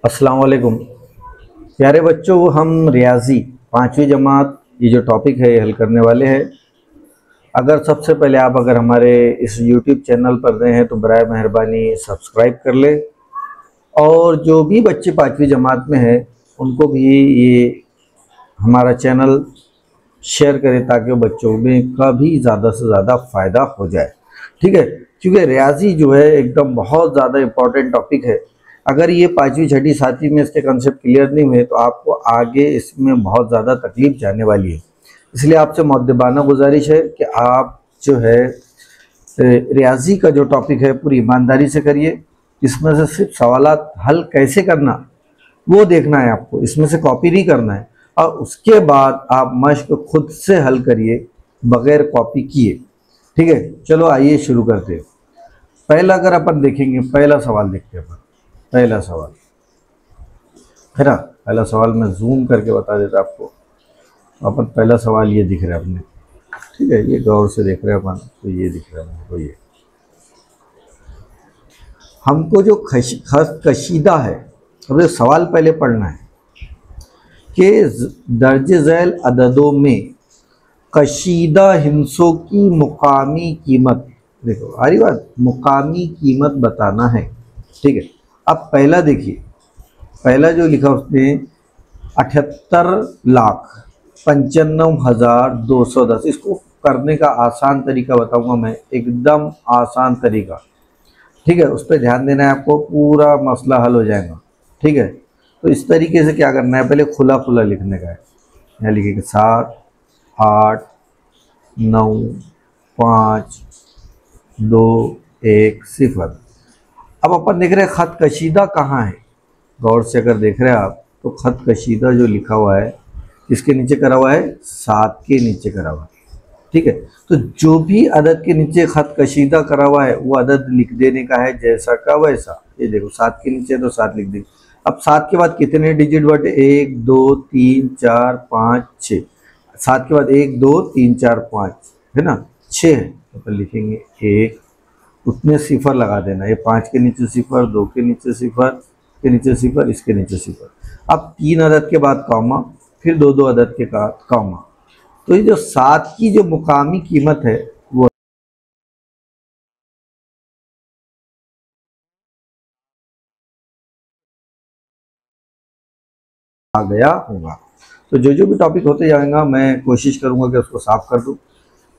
अस्सलाम वालेकुम प्यारे बच्चों। हम रियाजी पाँचवीं जमात ये जो टॉपिक है ये हल करने वाले हैं। अगर सबसे पहले आप हमारे इस यूट्यूब चैनल पर नए हैं तो बराए मेहरबानी सब्सक्राइब कर ले, और जो भी बच्चे पाँचवीं जमात में हैं उनको भी ये हमारा चैनल शेयर करें ताकि बच्चों में का भी ज़्यादा से ज़्यादा फ़ायदा हो जाए। ठीक है, क्योंकि रियाजी जो है एकदम बहुत ज़्यादा इम्पॉर्टेंट टॉपिक है। अगर ये पाँचवीं छठी सातवीं में इसके कंसेप्ट क्लियर नहीं हुए तो आपको आगे इसमें बहुत ज़्यादा तकलीफ जाने वाली है। इसलिए आपसे मुअद्दबाना गुजारिश है कि आप जो है रियाजी का जो टॉपिक है पूरी ईमानदारी से करिए। इसमें से सिर्फ सवालात हल कैसे करना वो देखना है आपको, इसमें से कॉपी नहीं करना है। और उसके बाद आप मश्क खुद से हल करिए बगैर कॉपी किए। ठीक है, चलो आइए शुरू करते हैं। पहला अगर अपन देखेंगे, पहला सवाल देखते हैं अपन। पहला सवाल है ना, पहला सवाल मैं जूम करके बता देता आपको। अपन पहला सवाल ये दिख रहा है अपने, ठीक है, ये गौर से देख रहे हैं अपन, तो ये दिख रहा है हमको। ये हमको जो खत कशीदा है, अब सवाल पहले पढ़ना है कि दर्ज झैल अददों में कशीदा हिंसों की मुकामी कीमत, देखो आ रही बात, मुकामी कीमत बताना है। ठीक है, अब पहला देखिए, पहला जो लिखा उसने 78,95,210। इसको करने का आसान तरीका बताऊंगा मैं, एकदम आसान तरीका। ठीक है, उस पर ध्यान देना है आपको, पूरा मसला हल हो जाएगा। ठीक है, तो इस तरीके से क्या करना है, पहले खुला खुला लिखने का है। यहाँ लिखेंगे 7, 8, 9, 5, 2, 1, 0। अब अपन देख रहे हैं खत कशीदा कहाँ है। गौर से अगर देख रहे हैं आप तो खत कशीदा जो लिखा हुआ है किसके नीचे करा हुआ है, 7 के नीचे करा हुआ है। ठीक है, तो जो भी अदद के नीचे खत कशीदा करा हुआ है वो अदद लिख देने का है जैसा का वैसा। ये देखो 7 के नीचे तो 7 लिख देंगे। अब 7 के बाद कितने डिजिट बटे, 1 2 3 4 5 6। 7 के बाद 1 2 3 4 5 है ना, 6 है, तो अपन लिखेंगे 1, उतने सिफर लगा देना। ये 5 के नीचे सिफर, 2 के नीचे सिफर, के नीचे सिफर, इसके नीचे सिफर। अब 3 अदद के बाद कॉमा, फिर 2 अदद के बाद कॉमा। तो ये जो 7 की जो मुकामी कीमत है वो आ गया होगा। तो जो भी टॉपिक होते जाएगा मैं कोशिश करूंगा कि उसको साफ कर दूं।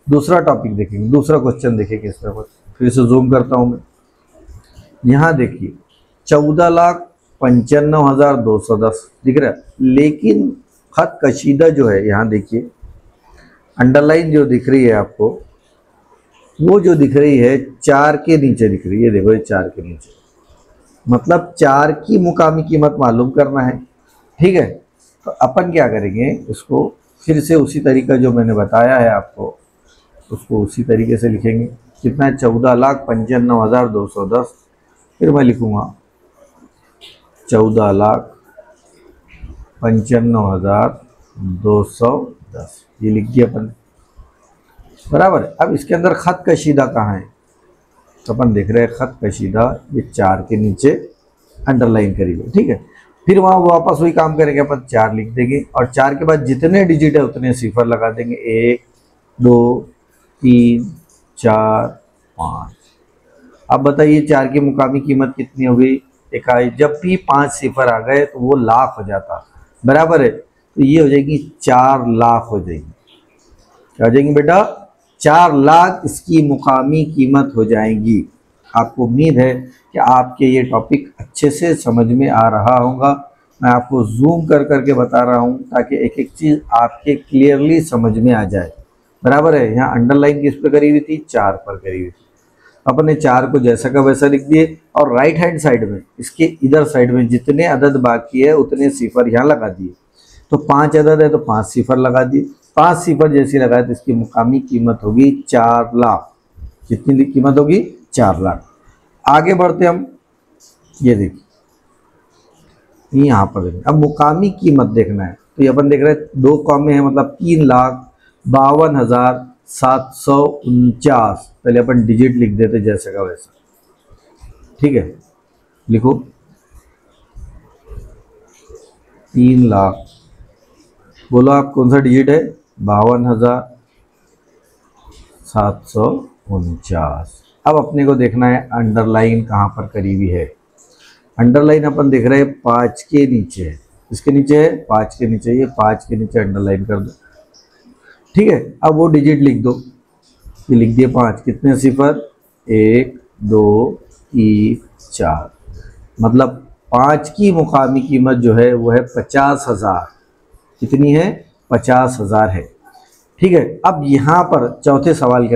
दूसरा टॉपिक देखेंगे, दूसरा क्वेश्चन देखेंगे इस पर। फिर से जूम करता हूं मैं। यहाँ देखिए 14,95,210 दिख रहा है, लेकिन खत कशीदा जो है यहाँ देखिए अंडरलाइन जो दिख रही है आपको, वो जो दिख रही है 4 के नीचे दिख रही है। देखो ये 4 के नीचे, मतलब 4 की मुकामी कीमत मालूम करना है। ठीक है, तो अपन क्या करेंगे, इसको फिर से उसी तरीका जो मैंने बताया है आपको उसको उसी तरीके से लिखेंगे। कितना है, 14,95,210। फिर मैं लिखूँगा 14,95,210, ये लिख दिया अपन, बराबर। अब इसके अंदर खत कशीदा कहाँ है, तो अपन देख रहे हैं खत कशीदा ये 4 के नीचे अंडरलाइन करी हुई। ठीक है, फिर वहाँ वापस वही काम करेंगे, अपन 4 लिख देंगे और 4 के बाद जितने डिजिट है उतने सिफर लगा देंगे। 1 2 3 4 5। अब बताइए 4 की मुकामी कीमत कितनी हो गई, इकाई। जब भी 5 सिफर आ गए तो वो लाख हो जाता, बराबर है। तो ये हो जाएगी 4 लाख हो जाएगी। क्या हो जाएंगी बेटा, 4 लाख इसकी मुकामी कीमत हो जाएगी। आपको उम्मीद है कि आपके ये टॉपिक अच्छे से समझ में आ रहा होगा। मैं आपको जूम कर करके बता रहा हूँ ताकि एक एक चीज़ आपके क्लियरली समझ में आ जाए, बराबर है। यहाँ अंडरलाइन किस पे करी हुई थी, 4 पर करी हुई थी। अपन ने 4 को जैसा का वैसा लिख दिए, और राइट हैंड साइड में इसके इधर साइड में जितने अदद बाकी है उतने सिफर यहाँ लगा दिए। तो 5 अदद है तो 5 सिफर लगा दिए। 5 सिफर जैसी लगाए तो इसकी मुकामी कीमत होगी 4 लाख। कितनी कीमत होगी, 4 लाख। आगे बढ़ते हम, ये देखिए यहाँ पर देखिए, अब मुकामी कीमत देखना है। तो ये अपन देख रहे हैं 2 कॉमे हैं, मतलब 3,52,749। पहले अपन डिजिट लिख देते जैसे का वैसा। ठीक है, लिखो 3,00,000। बोलो आप कौन सा डिजिट है? 52,749। अब अपने को देखना है अंडरलाइन कहाँ पर करीबी है। अंडरलाइन अपन देख रहे हैं 5 के नीचे है। इसके नीचे है 5 के नीचे, ये 5 के नीचे अंडरलाइन कर दो। ठीक है, अब वो डिजिट लिख दो। ये लिख दिए 5, कितने सिफर? 1 2 3 4। मतलब 5 की मुकामी कीमत जो है वो है 50,000। कितनी है? 50,000 है। ठीक है, अब यहाँ पर चौथे सवाल के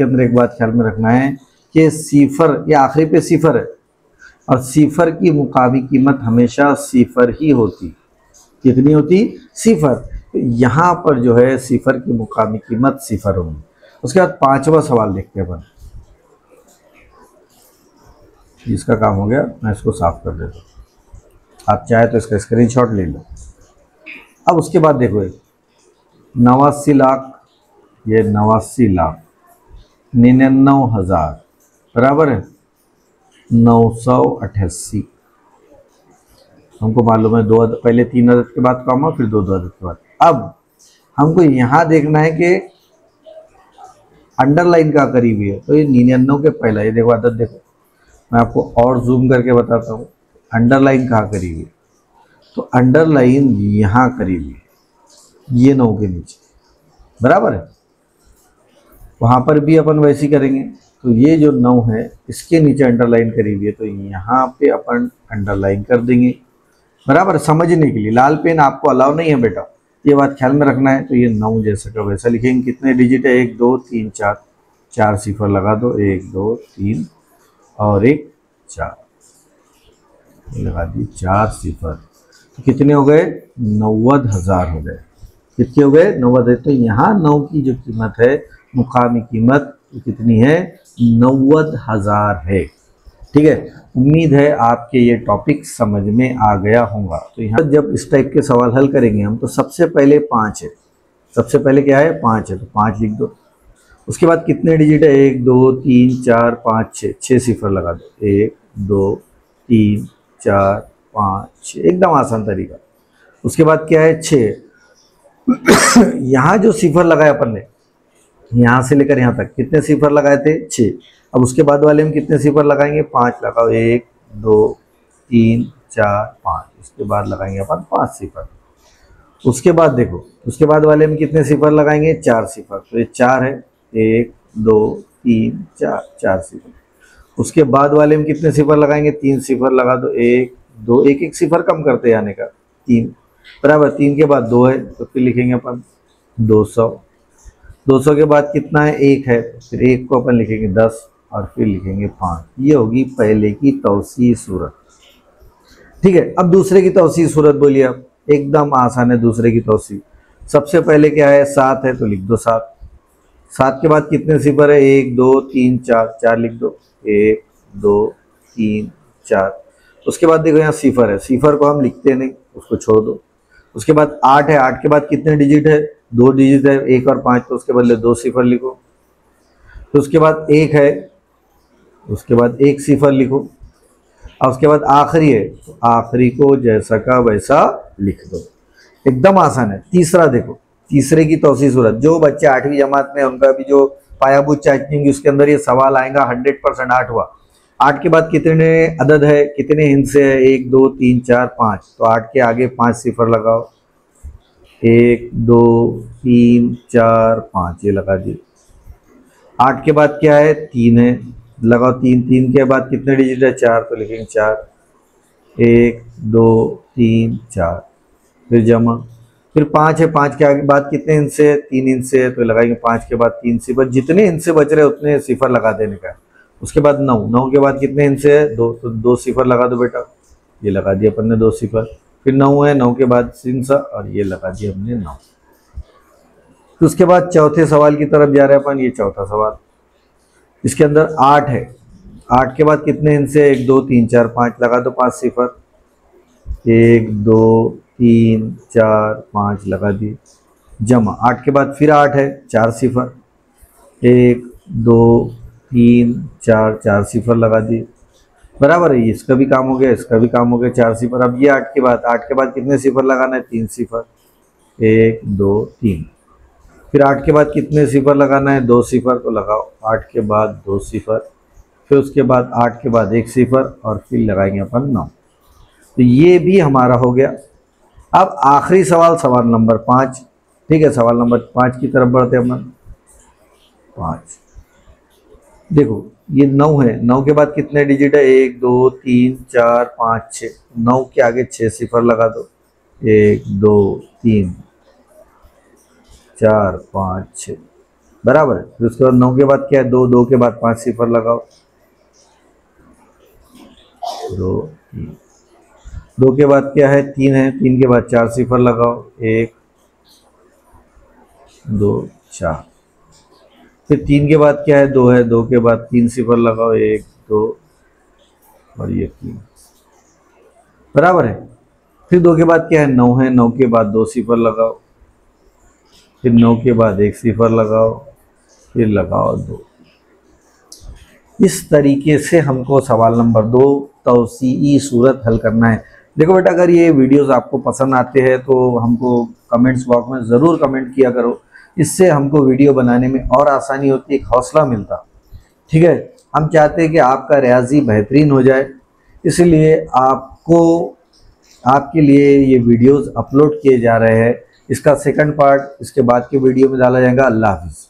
अंदर एक बात ख्याल में रखना है कि सिफर, ये आखिरी पे सिफर है और सिफर की मुकामी कीमत हमेशा सिफर ही होती। कितनी होती? सिफर। तो यहाँ पर जो है सिफर की मुकामी कीमत सिफर होगी। उसके बाद 5वां सवाल देखते हैं अपन। इसका काम हो गया, मैं इसको साफ कर देता हूँ। आप चाहे तो इसका स्क्रीनशॉट ले लो। अब उसके बाद देखो 89 लाख, ये 89,99,000 बराबर है 988। हमको मालूम है पहले 3 अदद के बाद कॉमा, फिर 2 अदद के बाद। अब हमको यहाँ देखना है कि अंडरलाइन का करीबी है, तो ये 99 के पहला, ये देखो अदद देखो, मैं आपको और जूम करके बताता हूँ अंडरलाइन कहाँ करीबी है। तो अंडरलाइन यहाँ करीबी है, ये 9 के नीचे बराबर है। वहाँ पर भी अपन वैसे ही करेंगे। तो ये जो 9 है इसके नीचे अंडरलाइन करीबी है, तो यहाँ पे अपन अंडरलाइन कर देंगे बराबर। समझने के लिए लाल पेन आपको अलाउ नहीं है बेटा, ये बात ख्याल में रखना है। तो ये 9 जैसा का वैसा लिखेंगे। कितने डिजिट है? 1 2 3 4, 4 सिफर लगा दो। 1 2 3 और 1 4 लगा दी, 4 सिफर। तो कितने हो गए? 90,000 हो गए। कितने हो गए? 90। तो यहाँ 9 की जो कीमत है, मुकामी कीमत कितनी है? 90,000 है। ठीक है, उम्मीद है आपके ये टॉपिक समझ में आ गया होगा। तो यहाँ जब इस टाइप के सवाल हल करेंगे हम, तो सबसे पहले 5 है। सबसे पहले क्या है? 5 है, तो 5 लिख दो। उसके बाद कितने डिजिट है? 1 2 3 4 5 6, 6 सिफर लगा दो। 1 2 3 4 5 6, एकदम आसान तरीका। उसके बाद क्या है? 6। यहाँ जो सिफर लगाया अपन ने, यहाँ से लेकर यहाँ तक कितने सिफर लगाए थे? 6। अब उसके बाद वाले में कितने सिफर लगाएंगे? 5 लगाओ। 1 2 3 4 5। उसके बाद लगाएंगे अपन 5 सिफर। उसके बाद देखो, उसके बाद वाले में कितने सिफर लगाएंगे? 4 सिफर। तो ये 4 है। 1 2 3 4, 4 सिफर। उसके बाद वाले में कितने सिफर लगाएंगे? 3 सिफर लगा दो। 1 2, एक एक सिफर कम करते जाने का, 3 बराबर। 3 के बाद 2 है, तो फिर लिखेंगे अपन 200। 200 के बाद कितना है? 1 है, फिर 1 को अपन लिखेंगे 10 और फिर लिखेंगे 5। ये होगी पहले की तौसीह सूरत। ठीक है, अब दूसरे की तौसीह सूरत बोलिए आप। एकदम आसान है दूसरे की तौसीह। सबसे पहले क्या है? 7 है, तो लिख दो 7। 7 के बाद कितने सिफर है? 1 2 3 4, 4 लिख दो। 1 2 3 4। उसके बाद देखो यहाँ सिफर है, सिफर को हम लिखते नहीं, उसको छोड़ दो। उसके बाद 8 है, 8 के बाद कितने डिजिट है? 2 डिजिट है, 1 और 5, तो उसके बदले 2 सिफर लिखो। तो उसके बाद 1 है, उसके बाद 1 सिफर लिखो। और उसके बाद आखिरी है, तो आखिरी को जैसा का वैसा लिख दो। एकदम आसान है। तीसरा देखो, तीसरे की तौसीह सूरत। जो बच्चे 8वीं जमात में, उनका भी जो पायाबूत चाचनी, उसके अंदर ये सवाल आएगा 100%। 8 हुआ, 8 के बाद कितने अदद है, कितने हिस्से है? 1 2 3 4 5। तो 8 के आगे 5 सिफर लगाओ। 1 2 3 4 5, ये लगा दिए। 8 के बाद क्या है? 3 है, लगाओ 3। 3 के बाद कितने डिजिट है? 4, तो लिखेंगे 4। 1 2 3 4, फिर जमा। फिर 5 है, 5 के आगे बाद कितने हिस्से है? 3 हिस्से है, तो लगाएंगे 5 के बाद 3 सिफर। जितने हिस्से बच रहे उतने सिफर लगा देने का। उसके बाद 9, 9 के बाद कितने हिस्से है? 2, तो 2 सिफर लगा दो बेटा। ये लगा दिया अपन ने 2 सिफर। फिर 9 है, 9 के बाद हिस्सा, और ये लगा दिया हमने 9। तो उसके बाद चौथे सवाल की तरफ जा रहे हैं अपन। ये चौथा सवाल, इसके अंदर 8 है। 8 के बाद कितने हिस्से? 1 2 3 4 5, लगा दो 5 सिफर। 1 2 3 4 5 लगा दिए, जमा। 8 के बाद फिर 8 है, 4 सिफर। 1 2 3 4, 4 सिफर लगा दिए। बराबर है। इसका भी काम हो गया, इसका भी काम हो गया, 4 सिफर। अब ये 8 के बाद कितने सिफर लगाना है? 3 सिफर, 1 2 3। फिर 8 के बाद कितने सिफर लगाना है? 2 सिफर, तो लगाओ 8 के बाद 2 सिफर, फिर उसके बाद 8 के बाद 1 सिफर, और फिर लगाएंगे अपन 9। तो ये भी हमारा हो गया। अब आखिरी सवाल, सवाल नंबर 5। ठीक है, सवाल नंबर 5 की तरफ बढ़ते हैं अपन। 5 देखो, ये 9 है। 9 के बाद कितने डिजिट है? 1 2 3 4 5 6। 9 के आगे 6 सिफर लगा दो। 1 2 3 4 5 6, बराबर है। फिर उसके बाद 9 के बाद क्या है? 2 2 के बाद 5 सिफर लगाओ। 2 3। 2 के बाद क्या है? 3 है। 3 के बाद 4 सिफर लगाओ। 1 2 4। फिर 3 के बाद क्या है? 2 है। 2 के बाद 3 सिफर लगाओ। 1 2 और ये 3, बराबर है। फिर 2 के बाद क्या है? 9 है। 9 के बाद 2 सिफर लगाओ। फिर 9 के बाद 1 सिफर लगाओ, फिर लगाओ 2। इस तरीके से हमको सवाल नंबर 2 तौसीई सूरत हल करना है। देखो बेटा, अगर ये वीडियोस आपको पसंद आते हैं तो हमको कमेंट्स बॉक्स में ज़रूर कमेंट किया करो। इससे हमको वीडियो बनाने में और आसानी होती है, एक हौसला मिलता। ठीक है, हम चाहते हैं कि आपका रियाजी बेहतरीन हो जाए, इसलिए आपके लिए ये वीडियोस अपलोड किए जा रहे हैं। इसका सेकंड पार्ट इसके बाद के वीडियो में डाला जाएगा। अल्लाह हाफिज़।